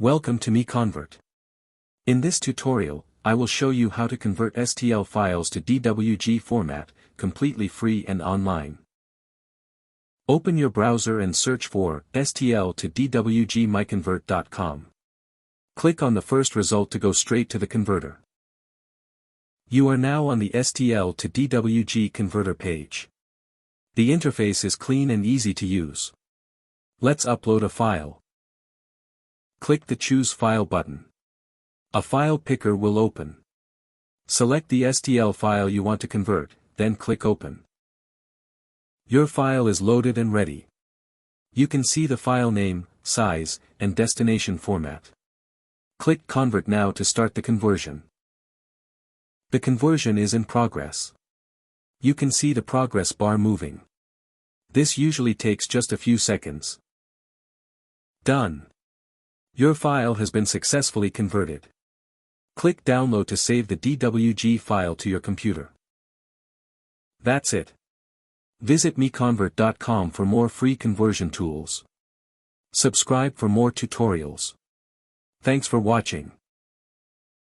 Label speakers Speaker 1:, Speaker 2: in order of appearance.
Speaker 1: Welcome to MiConvert. In this tutorial, I will show you how to convert STL files to DWG format, completely free and online. Open your browser and search for STL to DWG MiConvert.com. Click on the first result to go straight to the converter. You are now on the STL to DWG converter page. The interface is clean and easy to use. Let's upload a file. Click the Choose File button. A file picker will open. Select the STL file you want to convert, then click Open. Your file is loaded and ready. You can see the file name, size, and destination format. Click Convert now to start the conversion. The conversion is in progress. You can see the progress bar moving. This usually takes just a few seconds. Done. Your file has been successfully converted. Click Download to save the DWG file to your computer. That's it. Visit MiConvert.com for more free conversion tools. Subscribe for more tutorials. Thanks for watching.